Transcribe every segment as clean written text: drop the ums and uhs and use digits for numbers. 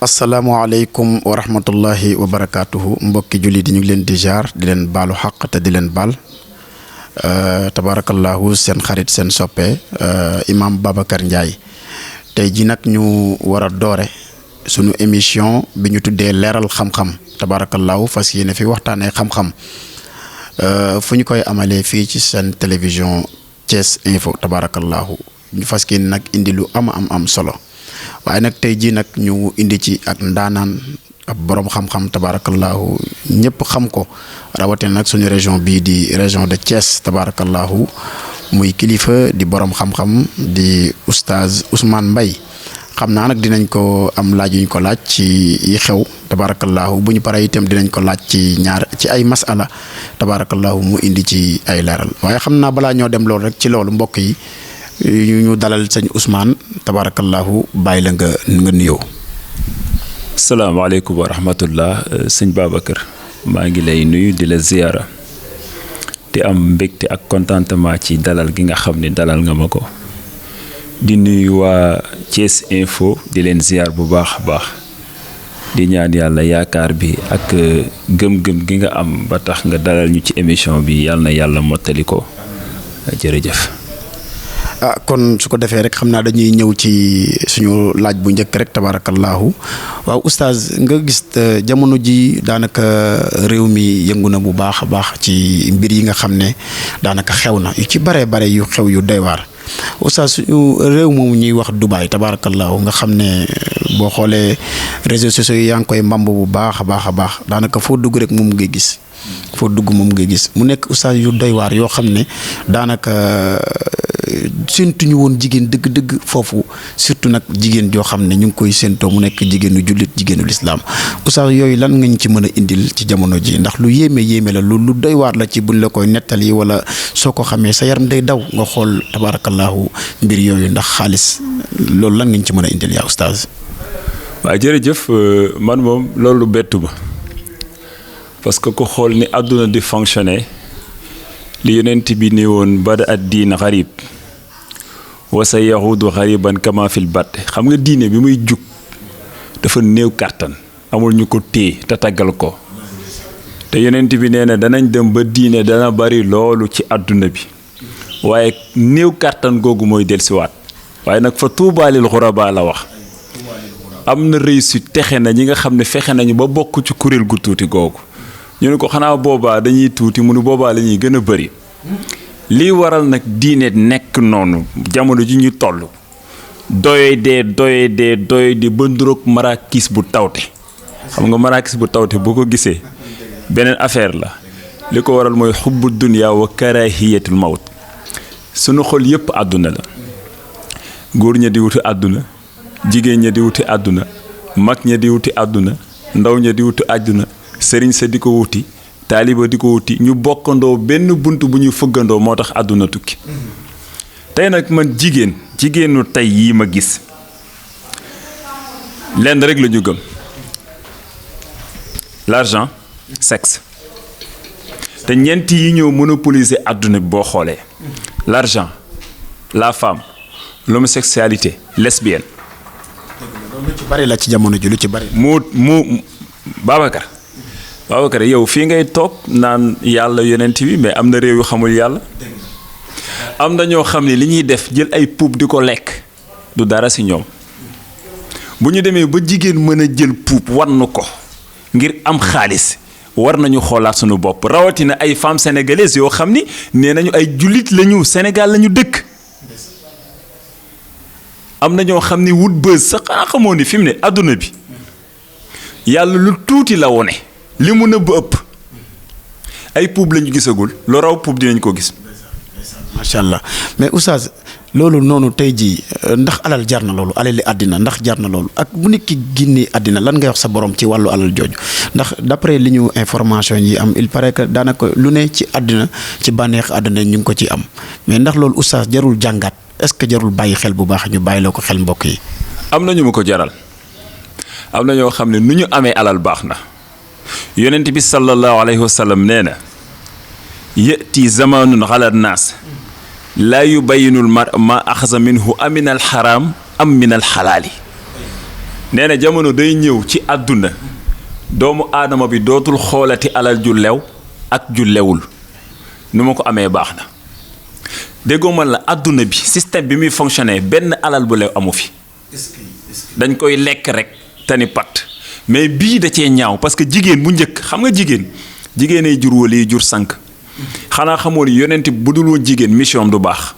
asalaamaaleykum wa rahmatullahi wa barakaatuhu mbokki jullit yi ñu ngi leen di jaar di leen baalu xaq te di leen baal tabaarakallahu seen xarit seen soppe imam Babacar Ndiaye tey ji nag ñu war a doore sunu émission bi ñu tuddee leeral xam-xam tabaarakallahu fas yéene fi waxtaanee xam-xam fu ñu koy amalee fii ci seen télévision Thiès Info tabaarakallahu ñu fas yéene nag indi lu am solo. waaye nag tey jii nag ñu indi ci ak ndaanaan ab borom xam-xam tabaarakallahu ñëpp xam ko rawatina nag suñu région bii di région de Thiès tabaarakallahu muy kilifa di borom xam-xam di oustaz Ousmane Mbaye xam naa nag dinañ ko am laaj yu ñu ko laaj ci yi xew tabaarakallahu bu ñu paree itam dinañ ko laaj ci ci ay masala tabaarakallahu mu indi ci ay leeral waaye xam naa balaa ñoo dem loolu rek ci loolu mbokk yi. ñu dalal sëñ Ousmane tabarakallahu bàyyi la nga nuyoo. salaamaaleykum wa rahmatullah sëñ Babacar maa ngi lay nuyu di la ziyaara di am mbégte ak contentement ci dalal gi nga xam ne dalal nga ma ko di nuyu waa Thiès Info di leen ziyaar bu baax a baax di ñaan yàlla yaakaar bi ak gëm-gëm gi nga am ba tax nga dalal ñu ci émission bi yàlla na yàlla mottali ko jërëjëf. kon su ko defee rek xam naa dañuy ñëw ci suñu laaj bu njëkk rek tabarakallahu waaw oustaz nga gis jamono ji daanaka réew mi yëngu na bu baax a baax ci mbir yi nga xam ne daanaka xew na yu ci bare yu xew yu doy waar oustaz suñu réew moomu ñuy wax Dubaï tabarakallahu nga xam ne boo xoolee réseaux sociaux yi yaa ngi koy mbamb bu baax a baax daanaka foo dugg rek moom ngay gis mu nekk oustaz yu doy waar yoo xam ne daanaka séntuñu woon jigéen dëgg-dëgg foofu surtout nag jigéen joo xam ne ñu ngi koy séntoo mu nekk jigéenu jullit jigéenu lislaam oustaz yooyu lan nga ñu ci mën a indil ci jamono ji ndax lu yéeme la lu doy waar la ci buñ la koy nettali wala soo ko xamee sa yaram day daw nga xool tabarakallahu mbir yooyu ndax xaalis loolu lan nga ñu ci mën a indil yaa oustaz. waaw jërëjëf man moom loolu bettu ma parce que ko xool ni àdduna di fonctionner li yonent bi ni woon bada ad diin xarib wa sa yahudu xariban kama fil bat xam nga diine bi muy jug dafa néew kàttan amul ñu ko téye te taggal ko te yonent bi nee na danañ dem ba diine dana bari loolu ci àdduna bi waaye néew kàttan googu mooy dellusiwaat waaye nag fa tuubaalil xuraba la wax am na réussite texe na ñi nga xam ne fexe nañu ba bokk ci kuréel gu tuuti googu ñu ne ko xanaa boobaa dañuy tuuti mu ne boobaa la ñuy gën a bëri lii waral nag diine nekk noonu jamono ji ñu toll doye dee ba nduroog marakis bu tawte xam nga marakis bu tawte boo ko gisee beneen affaire la li ko waral mooy xubbu dunya wa karahiyatul mawt sunu xol yépp àdduna la góor ña di wuti àdduna jigéen ña di wuti àdduna mag ña di wuti àdduna ndaw ña di wuti àdduna sëriñ sa di ko wuti taaliba di ko wuti ñu bokkandoo benn bunt bu ñuy fëggandoo moo tax àdduna tukki tey nag man jigéenu tey yii ma gis lenn rek la ñu gëm l'argent sexe te ñeent yi ñëw monopoliser àdduna bi boo xoolee l'argent la femme l'homosexualité lesbienne lu ci bari la ci jamono ji lu ci bari mu Babacar yow fii ngay toog naan yàlla yonent bi mais am na réew yu xamul yàlla am na ñoo xam ne li ñuy def jël ay puub di ko lekk du dara ci ñoom bu ñu demee ba jigéen mën a jël puub wann ko ngir am xaalis war nañu xoolaat sunu bopp rawatina ay femmes sénégalaises yoo xam ni nee nañu ay jullit lañu Sénégal lañu dëkk am na ñoo xam ni wut bës sax xamoo ni fi mu ne àdduna bi yàlla lu tuuti la wone li mu nëbb ëpp ay puub lañu gisagul lu raw puub dinañ ko gis. macha allah mais oustaz loolu noonu tey jii ndax alal jar na loolu alali àddina ndax jar na loolu ak bu nit ki génnee àddina lan ngay wax sa borom ci wàllu alal jooju ndax d'après li ñu information yi am il paraît que daanaka lu ne ci àddina ci bànneex àddina ñu ngi ko ci am mais ndax loolu oustaz jarul jàngat est-ce que jarul bàyyi xel bu baax ñu bàyyiloo ko xel mbokk yi. am na ñu ma ko jaral am na ñoo xam ne nu ñu amee alal baax na yonent bi sallallahu alayhi wa sallam nee na yati zamanun ala naas laa yubayinul mar ma axasa minhu aminal xaraam am minal xalaali nee na jamono day ñëw ci àdduna doomu aadama bi dootul xoolati alal ju lew ak ju lewul nu ma ko amee baax na déggoo man la àdduna bi système bi muy fonctionner benn alal bu lew amu fi dañ koy lekk rek tani pat mais bii da cee ñaaw parce que jigéen bu njëkk xam nga jigéenay jur wala yi jur sànq xanaa xamoo ni yonent bu dul woon jigéen mission am du baax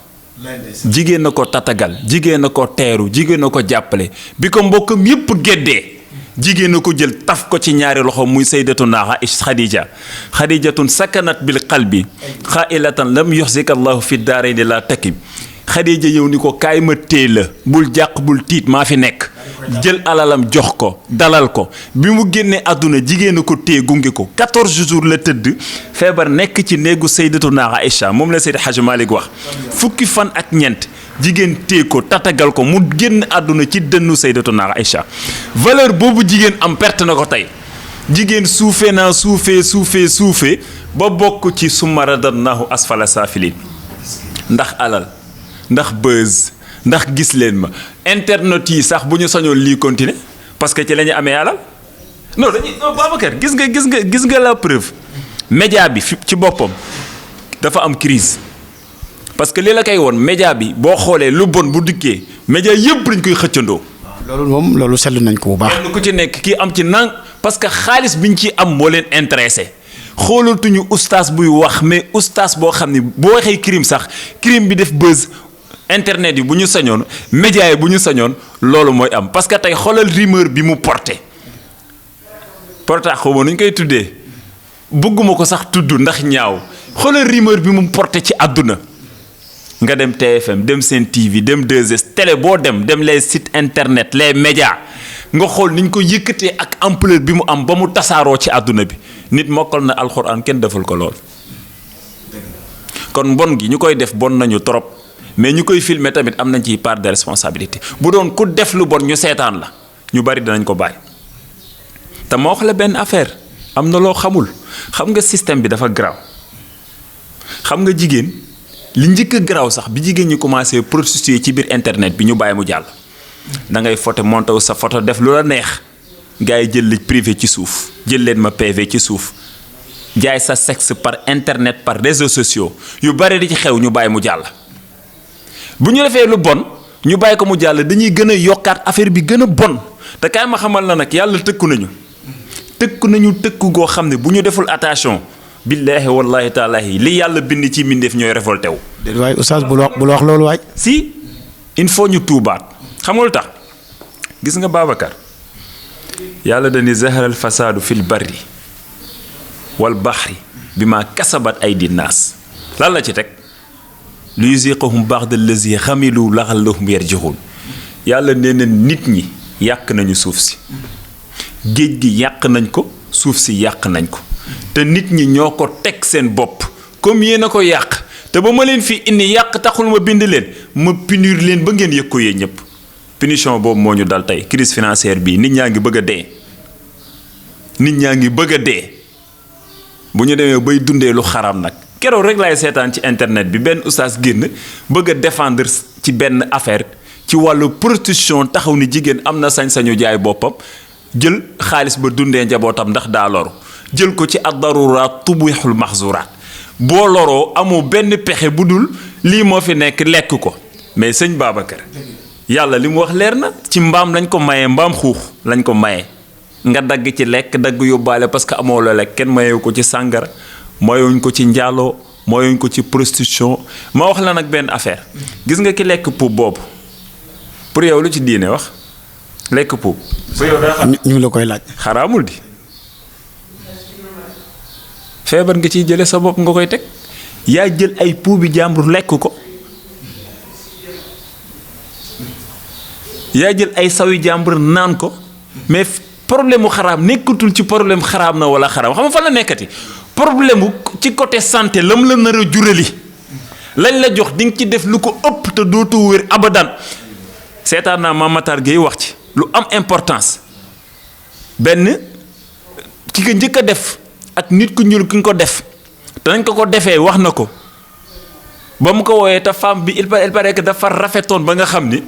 jigéen na ko tatagal jigéen na ko teeru jigéen na ko jàppale bi ko mbokkam yépp géddee jigéen na ko jël taf ko ci ñaari loxo muy sayyidatuna xadijatun sakanat bil qalbi xaailatan lam yuxzika allahu fi daarayni la takib xadija yow ni ko kaay ma téye la bul jàq bul tiit maa fi nekk jël alalam jox ko dalal ko bi mu génnee àdduna jigéen a ko téye gunge ko 14 jours la tëdd feebar nekk ci néegu sayyidatuna Aïcha moom la Seydi Hadji Malick wax fukki fan ak ñeent jigéen téye ko tatagal ko mu génn àdduna ci dënnu sayyidatuna Aïcha valeur boobu jigéen am perte na ko tey jigéen suufee naa suufee ba bokk ci summa radadnaahu asfala saafiliin ndax alal ndax buzz ndax gis leen ma internet yi sax bu ñu sañoon lii continuer parce que ci la ñu amee alal non Babacar gis nga la preuve média bi ci boppam dafa am crise parce que li la koy woon média bi boo xoolee lu bon bu dikkee média yëpp dañ koy xëccandoo. loolu seetlu nañ ko bu baax. kenn ku ci nekk kii am ci nang parce que xaalis biñ ci am moo leen intéressé xoolatuñu ustaas buy wax mais ustaas boo xam ni boo waxee crime sax crime bi def buzz. internet yi bu ñu sañoon média yi bu ñu sañoon loolu mooy am parce que tey xoolal rumeur bi mu porté xaw ma nu ñu koy tuddee bëgguma ko sax tudd ndax ñaaw xoolal rumeur bi mu porté ci àdduna nga dem TFM dem Sen TV dem 2S télé boo dem les sites internet les médias nga xool ni ñu ko yëkkatee ak ampleur bi mu am ba mu tasaaroo ci àdduna bi nit mokkal na alxuraan kenn deful ko lool kon mbon gi ñu koy def bon nañu trop. mais ñu koy filmer tamit am nañ ci part de responsabilité bu doon ku def lu bon ñu seetaan la ñu bari danañ ko bàyyi te ma wax la benn affaire am na loo xamul xam nga système bi dafa garaaw xam nga jigéen li njëkk a garaaw sax bi jigéen ñi commencé prostituer ci biir internet bi ñu bàyyi mu jàll da ngay photo monté wu sa photo def lu la neex gars yi jël la privé ci suuf jël leen ma PV ci suuf jaay sa sexe par internet par réseaux sociaux yu bari di ci xew ñu bàyyi mu jàll. bu ñu defee lu bon ñu bàyyi ko mu jàll dañuy gën a yokkaat affaire bi gën a bon te kaay ma xamal la nag yàlla tëkku nañu tëkku goo xam ne bu ñu deful attention billaahi wallaahi taalaahi li yàlla bind ci mbindeef ñooy révolté wu. déet waay oustaz bul wax loolu waay. si il faut ñu tuubaat xam nga lu tax gis nga Babacar yàlla dañuy zaharal fasaadu fil barri wal baxri bi ma kasabat aydi naas lan la ci teg. lu yuziqahum ba'da allazi xamilu la'allahum yarji'un yàlla nee na nit ñi yàq nañu suuf si géej gi yàq nañ ko suuf si yàq nañ ko te nit ñi ñoo ko teg seen bopp comme yéen a ko yàq te ba ma leen fi indi yàq taxul ma bind leen ma punir leen ba ngeen yëg ko yee ñëpp punition boobu moo ñu dal tey crise financière bii nit ñaa ngi bëgg a dee bu ñu demee bay dundee lu xaram nag. keroog rek laay seetaan ci internet bi benn oustaz génn bëgg a défendre ci benn affaire ci wàllu prostitution taxaw ni jigéen am na sañ-sañu jaay boppam jël xaalis ba dundee njabootam ndax daa loru jël ko ci ad-daruraat tubihul mahzuraat boo loroo amoo benn pexe bu dul lii moo fi nekk lekk ko mais sëñ Babacar yàlla li mu wax leer na ci mbaam lañ ko mayee mbaam xuux lañ ko mayee nga dagg ci lekk dagg yóbbaale parce que amoo la lekk kenn mayewu ko ci sàngara mooyuñ ko ci njaaloo mooyuñ ko ci prostitution ma wax la nag benn affaire gis nga ki lekk puub boobu pour yow lu ci diine wax lekk puub. ñu ngi la koy laaj. xaraamul di feebar nga ciy jële sa bopp nga koy teg yaa jël ay puubi jàmbur lekk ko yaa jël ay sawi jàmbur naan ko mais problème mu xaraam nekkatul ci problème xaraam na wala xaraam xam nga fan la nekkati. problème ci côté santé lam la nar a jurali lañ la jox di nga ci def lu ko ëpp te dootu wér abadan seetaan naa Mame Matar Gueye wax ci lu am importance benn ki ko njëkk a def ak nit ku ñuul ki nga ko def te nañ ko defee wax na ko ba mu ko wooyee te femme bi il paraît que dafa rafetoon ba nga xam ni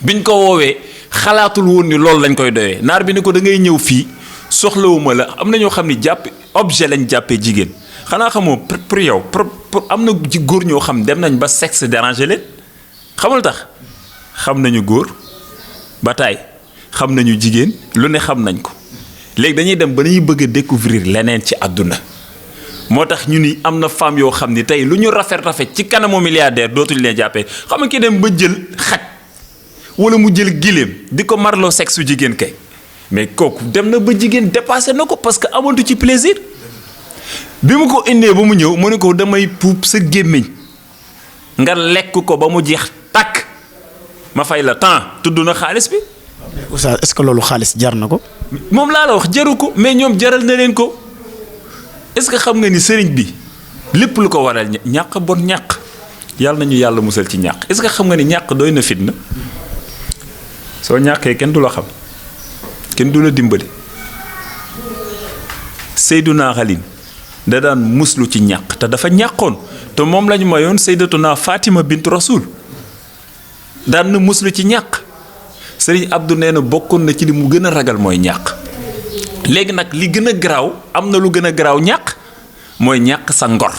biñ ko woowee xalaatul woon ni loolu lañ koy doyee naar bi ni ko da ngay ñëw fii soxlawuma la am na ñoo xam ni jàpp objet lañ jàppee jigéen xanaa xamoo pour yow pour am na ci góor ñoo xam dem nañ ba sexe dérangé leen xamul tax xam nañu góor ba taay xam nañu jigéen lu ne xam nañ ko léegi dañuy dem ba dañuy bëgg a découvrir leneen ci àdduna moo tax ñu ni am na femme yoo xam ni tey lu ñu rafet ci kanamu milliardaire dootuñu leen jàppee xam nga ki dem ba jël xaj wala mu jël giléem di ko marloo sexe su jigéen kay mais kooku dem na ba jigéen dépassé na ko parce que amatu ci plaisir bi mu ko indee ba mu ñëw mu ne ko damay puub sa gémmiñ nga lekk ko ba mu jeex tàkk ma fay la temps tudd na xaalis bi. Oustaz est-ce que loolu xaalis jar na ko. moom laa la wax jaru ko mais ñoom jaral na leen ko est-ce que xam nga ni sëriñ bi lépp lu ko waral ñàkk bon ñàkk yàlla nañu yàlla musal ci ñàkk est-ce que xam nga ni ñàkk doy na fitna soo ñàkkee kenn du la xam kenn du la dimbali Seyduna Xalin da daan muslu ci ñàkk te dafa ñàkkoon te moom lañu mayoon Seydatuna Fatima bint Rasul daan na muslu ci ñàkk Sëriñ Abdou nee na bokkoon na ci li mu gën a ragal mooy ñàkk léegi nag li gën a garaaw am na lu gën a garaaw ñàkk mooy ñàkk sa ngor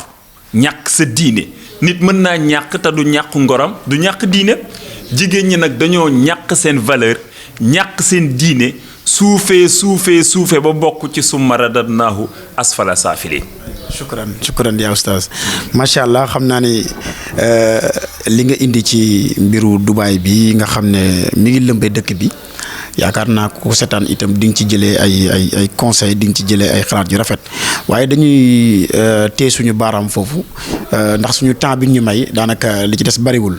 ñàkk sa diine nit mën naa ñàkk te du ñàkk ngoram du ñàkk diine jigéen ñi nag dañoo ñàkk seen valeur ñàkk seen diine suufee ba bokk ci summa radadnaahu asfala saafiliin. shukran yaa Oustaz macha allah xam naa ni li nga indi ci mbiru Dubaay bi nga xam ne mi ngi lëmbee dëkk bi yaakaar naa ko seetaan itam di nga ci jëlee ay conseils di nga ci jëlee ay xalaat yu rafet waaye dañuy téye suñu baaraam foofu ndax suñu temps bi ñu may daanaka li ci des bariwul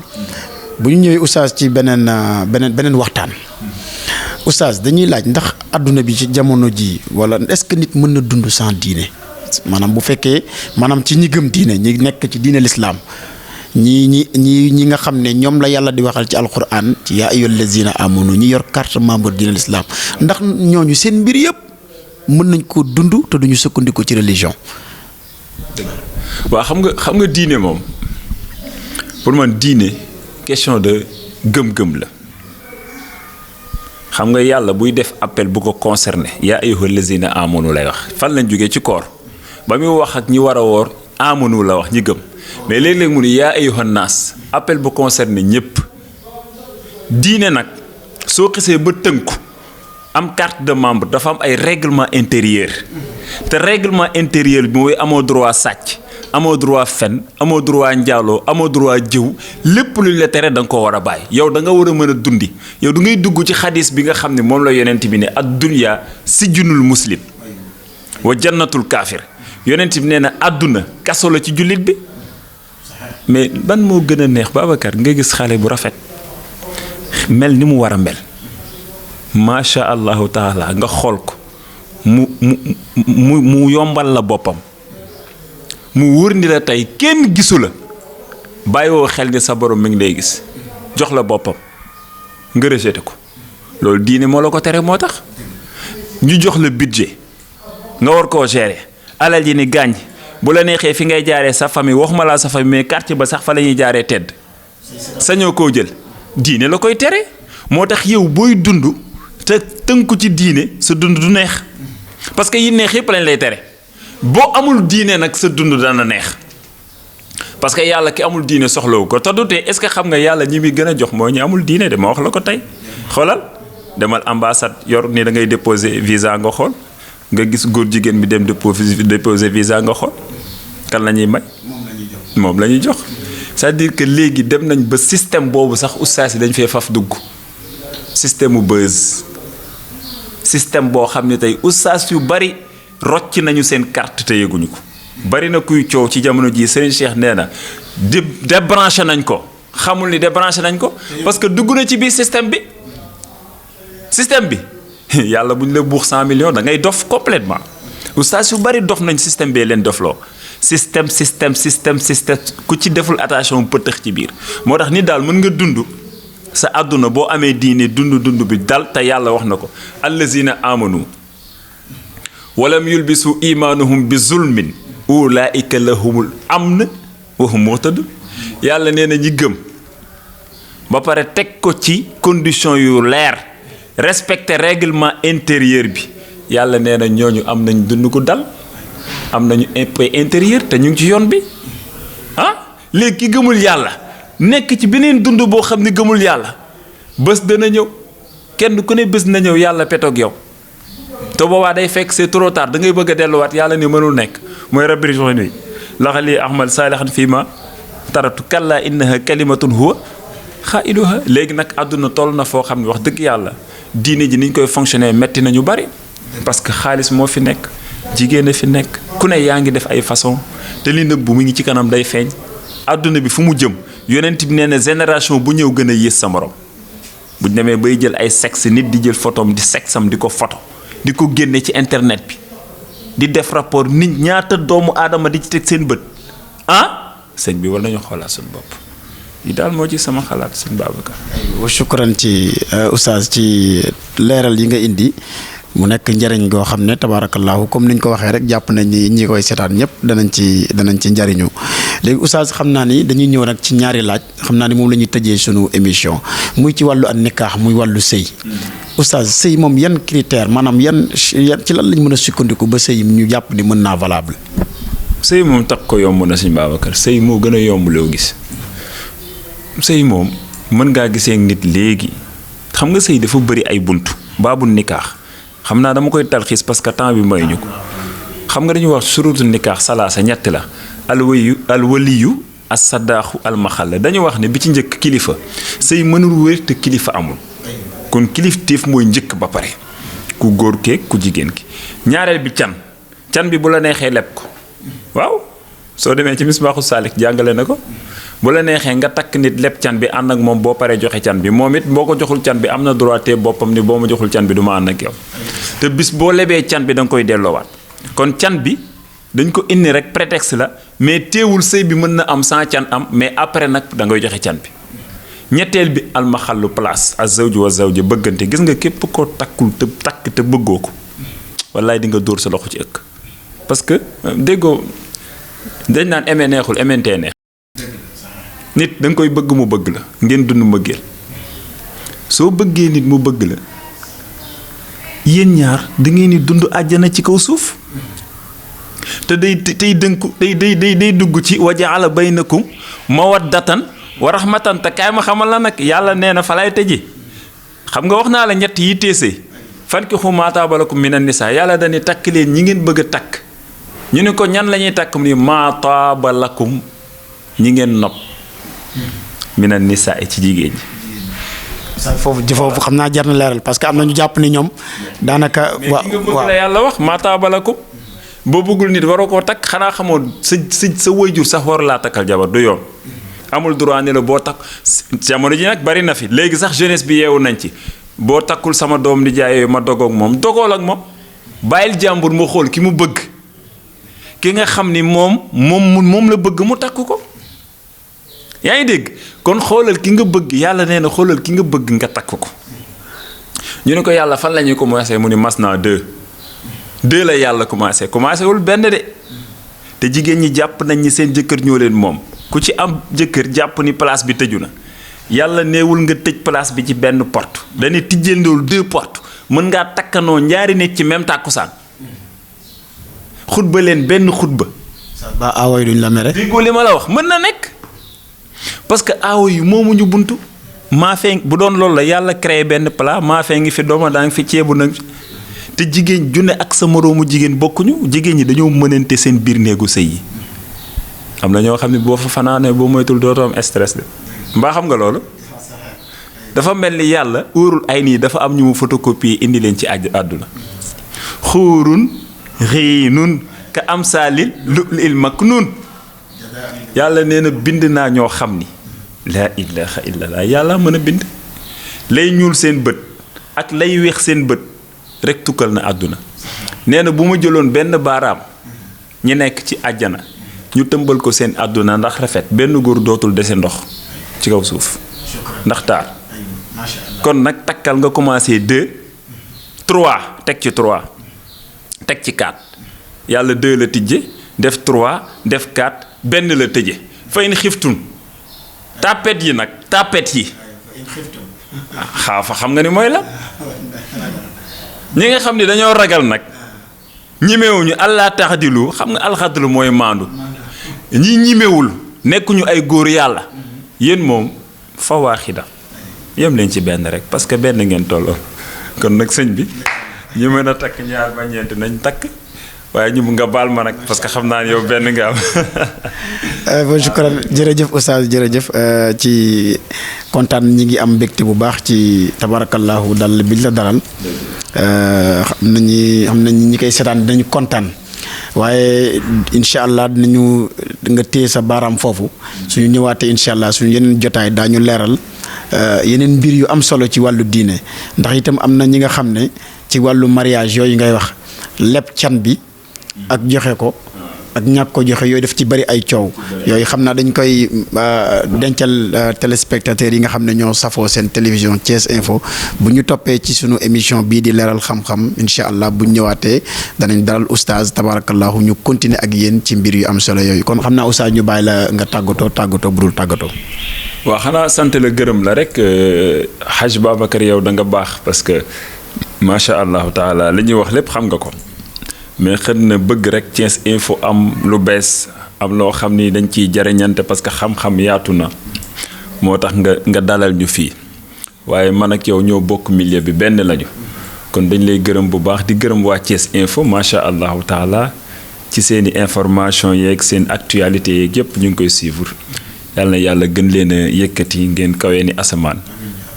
bu ñu ñëwee Oustaz ci beneen waxtaan. Oustaz dañuy laaj ndax àdduna bi ci jamono ji wala est-ce que nit mën na dund sans diine maanaam bu fekkee maanaam ci ñi gëm diine ñi nekk ci diine lislaam ñi nga xam ne ñoom la yàlla di waxal ci alquran ci yaa ayyuhal lazina amanu ñi yor carte membre diine lislaam ndax ñooñu seen mbir yëpp mën nañ ko dund te duñu sukkandiku ci religion. waaw xam nga diine moom pour man diine question de gëm-gëm la. xam nga yàlla buy def appel bu ko concerné yaa ayyuhal lazina amanu lay wax fan lañ jógee ci koor ba muy wax ak ñi war a woor amanu la wax ñi gëm mais léeg-léeg mu ni yaa ayyuhan naas appel bu concerné ñëpp diine nag soo xisee ba tënku am carte de membre dafa am ay règlement intérieur te règlement intérieur bi mooy amoo droit sàcc amoo droit fen amoo droit njaaloo amoo droit jëw lépp luñ la tere da nga ko war a bàyyi yow da nga war a mën a dundi yow du ngay dugg ci xadis bi nga xam ne moom la yonent bi ne ad dunya sijnul muslim wa jannatul kaafir yonent bi nee na àdduna kaso la ci jullit bi mais ban moo gën a neex Babacar nga gis xale bu rafet mel ni mu war a mel macha allahu taala nga xool ko mu yombal la boppam mu wóor ni la tey kenn gisu la bàyyiwoo xel ni sa borom mi ngi lay gis jox la boppam nga rejeté ko loolu diine moo la ko tere moo tax ñu jox la budget nga war koo gérer alal yi ni gàññ bu la neexee fi ngay jaaree sa famille waxuma laa sa famille mais quartier ba sax fa la ñuy jaaree tedd sañoo koo jël diine la koy tere moo tax yow booy dund te tënku ci diine sa dund du neex parce que yi neex yëpp lañ lay tere boo amul diine nag sa dund dana neex parce que yàlla ki amul diine soxlawu ko te du tee est-ce que xam nga yàlla ñi muy gën a jox mooy ñu amul diine de ma wax la ko tey xoolal demal ambassade yor ni da ngay déposer visa nga xool nga gis góor jigéen bi dem déposer visa nga xool kan la ñuy may moom la ñuy jox c'est-à-dire que léegi dem nañ ba système boobu sax ustaas yi dañ fee faf dugg système mu buzz système boo xam ne tey ustaas yu bari rocc nañu seen carte te yëguñu ko bari na kuy coow ci jamono jii Serigne Cheikh nee na débranché nañ ko xamul ni débranché nañ ko parce que dugg na ci biir système bi yàlla bu ñu la buux 100 millions da ngay dof complètement ustaas yu bari dof nañ système bee leen dofloo système ku ci deful attention pëtëx ci biir moo tax ni daal mën nga dund sa àdduna boo amee diine dund bi dal te yàlla wax na ko allazina amanu walam yulbisu imaanahum bi zulmin ulaika lahumul amn wa hum muhtadun yàlla nee na ñi gëm ba pare teg ko ci condition yu leer respecter règlement intérieur bi yàlla nee na ñooñu am nañ dund ko dal am nañu paix intérieur te ñu ngi ci yoon bi ah léegi ki gëmul yàlla nekk ci beneen dund boo xam ne gëmul yàlla bés dana ñëw kenn ku ne bés na ñëw yàlla petoog yow te boobaa day fekk c'est trop tard da ngay bëgg a delluwaat yàlla ni mënul nekk mooy rabbi irji'uun la'allii a'malu saalihan fiimaa taraktu kallaa innahaa kalimatun huwa qaa'iluhaa léegi nag àdduna toll na foo xam ne wax dëgg yàlla diine ji niñ koy fonctionner metti na ñu bari parce que xaalis moo fi nekk jigéen a fi nekk ku ne yaa ngi def ay façon te li nëbbu mu ngi ci kanam day feeñ àdduna bi fu mu jëm yonent bi nee na génération bu ñëw gën a yées sa morom bu ñu demee bay jël ay sexe nit di jël photom di sexam di ko photo di ko génne ci internet bi di def rapport nit ñaata doomu aadama di ci teg seen bët ah sëñ bi war nañu xoolaat suñu bopp yi daal moo ci sama xalaat sëñ Babacar. wa shukran ci oustaz ci leeral yi nga indi mu nekk njëriñ goo xam ne tabaarakallaahu comme niñ ko waxee rek jàpp nañ ni ñi koy seetaan ñëpp danañ ci njëriñu léegi oustaz xam naa ni dañuy ñëw nag ci ñaari laaj xam naa ni moom la ñuy tëjee sunu émission muy ci wàllu an nikaax muy wàllu sëy oustaz sëy moom yan critère maanaam yan ci lan lañ mën a sukkandiku ba sëy ñu jàpp ni mën naa valable. sëy moom tax ko yomb na sëñ Babacar sëy moo gën a yomb loo gis sëy moom mën ngaa gisee nit léegi xam nga sëy dafa bëri ay buntu baabu nikaax xam naa dama koy talxiis parce que temps bi mayuñu ko xam nga dañuy wax surutu nikaax salaasa ñett la alwaliyu as-sadaaxu almaxalla dañu wax ne bi ci njëkk kilifa sëy mënul wér te kilifa amul kon kilifteef mooy njëkk ba pare ku góor keeg ku jigéen ki ñaareel bi can bi bu la neexee leb ko waaw soo demee ci misbaaxu saalik jàngale na ko bu la neexee nga takk nit leb can bi ànd ak moom boo paree joxe can bi moom it boo ko joxul can bi am na droit te boppam ni boo ma joxul can bi du ma ànd ak yow te bis boo lebee can bi da nga koy delloowaat kon can bi dañ ko indi rek prétexte la mais teewul sëy bi mën na am sans can am mais après nag da ngay joxe can bi ñetteel bi almaxallu place az-zawju wa zawja bëggante gis nga képp koo takkul te takk te bëggoo ko wallaay di nga dóor sa loxo ci ëkk parce que déggoo dañ naan aimé neexul aimantee neex nit da nga koy bëgg mu bëgg la ngeen dund mbëggeel soo bëggee nit mu bëgg la yéen ñaar da ngeen di dund àjjana ci kaw suuf te day dugg ci wa jaala baynakum mawaddatan wa rahmatan te kaay ma xamal la nag yàlla nee na fa lay tëji xam nga wax naa la ñett yi teesee fankihu maa taaba lakum minan nisaa yàlla dañuy takk leen ñi ngeen bëgg a takk ñu ne ko ñan la ñuy takk mu ni maa taaba lakum ñi ngeen nopp minan nisaa ci jigéen ñi. foofu xam naa jar na leeral parce que am na ñu jàpp ni ñoom daanaka. waaw mais ki nga bëgg la yàlla wax maa taaba lakum boo bëggul nit waroo koo takk xanaa xamoo sa waajur sax war laa takkal jabar du yoon. amul droit ne la boo takk jamono ji nag bari na fi léegi sax jeunesse bi yeewu nañ ci boo takkul sama doom di jaay ma dogoog moom dogool ak moom bàyyil jàmbur mu xool ki mu bëgg ki nga xam ni moom la bëgg mu takk ko yaa ngi dégg kon xoolal ki nga bëgg yàlla nee na xoolal ki nga bëgg nga takk ko ñu ne ko yàlla fan la ñuy commencé mu ni mas naa deux la yàlla commencé wul benn de te jigéen ñi jàpp nañ ñi seen jëkkër ñoo leen moom ku ci am jëkkër jàpp ni place bi tëju na yàlla neewul nga tëj place bi ci benn porte dañuy tijjeendool deux portes mën ngaa takkanoo ñaari nit ci même tàkkusaan xutba leen benn xutba. ba aawo yi duñ la mere. déggoo li ma la wax mën na nekk parce que aawo yi moomuñu buntu maa fee bu doon loolu la yàlla créé benn plat maa fee ngi fi dooma daa ngi fi ceebu nag te jigéen junne ak sa moroomu jigéen bokkuñu jigéen ñi dañoo mënante seen biir néegu sëy yi. am na ñoo xam ne boo fa fanaanee boo moytul dootoo am stress de mbaa xam nga loolu dafa mel ni yàlla óorul ay nii dafa am ñu mu photocopie indi leen ci àdduna xuurun xiinun ka amsaalil lu'lu'il maknuun yàlla nee na bind naa ñoo xam ni laa ilaha illallah yàlla mën a bind lay ñuul seen bët ak lay weex seen bët rek tukkal na àdduna nee na bu ma jëloon benn baaraam ñi nekk ci àjjana ñu tëmbal ko seen àdduna ndax rafet benn góor dootul dese ndox ci kaw suuf ndax taar kon nag takkal nga commencé 2 3 teg ci 3 teg ci 4 yàlla 2 la tijje def 3 def 4 benn la tëje fa in xiftun tàppet yi nag tàppet yi xaafa xam nga ni mooy la ñi nga xam ne dañoo ragal nag ñimewuñu allah taxdilu xam nga alxadlu mooy maandu ñi ñimewul nekkuñu ay góor yàlla yéen moom fa waaxida yem leen ci benn rek parce que benn ngeen tolloo kon nag sëñ bi ñi mën a takk ñaar ba ñeent nañ takk waaye ñu nga baal ma nag parce que xam naa ne yow benn nga am. bon shukran jërëjëf oustaz jërëjëf ci kontaan ñi ngi am mbégte bu baax ci tabarakallahu dal biñ la dalal xam nañu ñi koy seetaan dinañu kontaan waaye incha allah dinañu nga téye sa baaraam foofu suñu ñëwaatee incha allah suñu yeneen jotaay daañu leeral yeneen mbir yu am solo ci wàllu diine ndax itam am na ñi nga xam ne ci wàllu mariage yooyu ngay wax lépp can bi ak joxe ko ak ñàkk ko joxe yooyu daf ci bari ay coow yooyu xam naa dañ koy dencal téléspectateurs yi nga xam ne ñoo safoo seen télévision Thiès Info bu ñu toppee ci sunu émission bii di leeral xam-xam incha allah bu ñu ñëwaatee danañ dalal oustaz tabarakallahu ñu continuer ak yéen ci mbir yu am solo yooyu kon xam naa oustaz ñu bàyyi la nga tàggatoo bu dul tàggatoo. waaw xanaa sant la gërëm la rek Haj Babacar yow da nga baax parce que macha allahu taala li ñuy wax lépp xam nga ko. mais xëy na bëgg rek Thiès Info am lu bees am loo xam ni dañ ciy jariñante parce que xam-xam yaatu na moo tax nga dalal ñu fii waaye man ak yow ñoo bokk milieu bi benn lañu kon dañ lay gërëm bu baax di gërëm waa Thiès Info macha allahu taala ci seeni information yeeg seen actualité yeeg yëpp ñu ngi koy suivre yàlla na yàlla gën leen a yëkkati ngeen kawee ni asamaan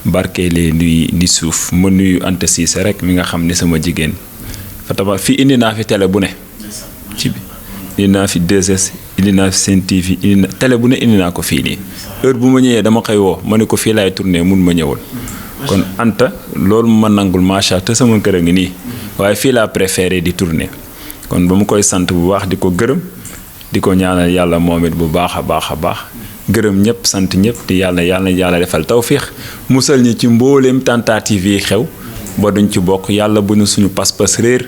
barke leen ni suuf ma nuyu Anta Cissé rek mi nga xam ni sama jigéen. fataba fii indi naa fi télé bu ne ci bi indi naa fi 2S indi naa fi Sen TV indi na télé bu ne indi naa ko fii nii heure bu ma ñëwee dama koy woo ma ne ko fii laay tourné mun ma ñëwul kon Anta loolu ma nangul macha te sama kër a ngi nii waaye fii laa préféré di tourné kon ba mu koy sant bu baax di ko gërëm di ko ñaanal yàlla moom it bu baax a baax a baax gërëm ñëpp sant ñëpp di yàlla defal tawfiix musal ñi ci mbooleem tentative yi xew ba duñ ci bokk yàlla bu ñu suñu pas-pas réer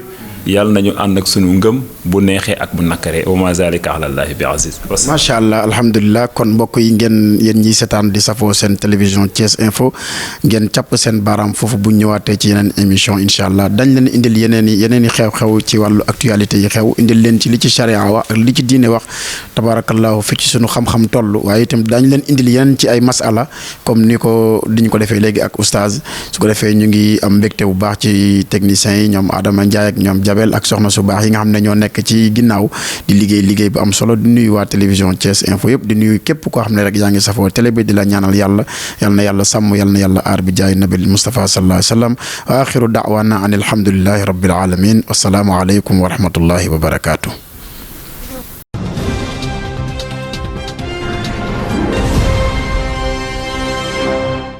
yàlla nañu ànd ak suñu ngëm bu neexee ak bu nakkaree wa ma zalika ala llahi bi aziz. macha allah alhamdulilah kon mbokk yi ngeen yéen ñiy seetaan di safoo seen télévision Thiès Info ngeen càpp seen baaraam foofu bu ñu ñëwaatee ci yeneen émission incha allah dañ leen indil yeneen i xew-xew ci wàllu actualité yi xew indil leen ci li ci charia wax ak li ci diine wax tabarakallahu fi ci suñu xam-xam toll waaye itam dañ leen indil yeneen ci ay masala comme ni ko diñ ko defee léegi ak oustaz su ko defee ñu ngi am mbégte bu baax ci techniciens yi ñoom Adama Ndiaye ak ñoom ak soxna su baax yi nga xam ne ñoo nekk ci ginnaaw di liggéey bu am solo di nuyu waa télévision Thiès Info yëpp di nuyu képp koo xam ne rek yaa ngi safoo télé bi di la ñaanal yàlla yal na yàlla sàmm yal na yàlla aar bi jaay nabil Mustafa sallallahu alayhi wa sallam wa axiru da'wana an alhamdulillahi rabbil alamin wassalaamu aleykum wa rahmatullahi wa barakaatu.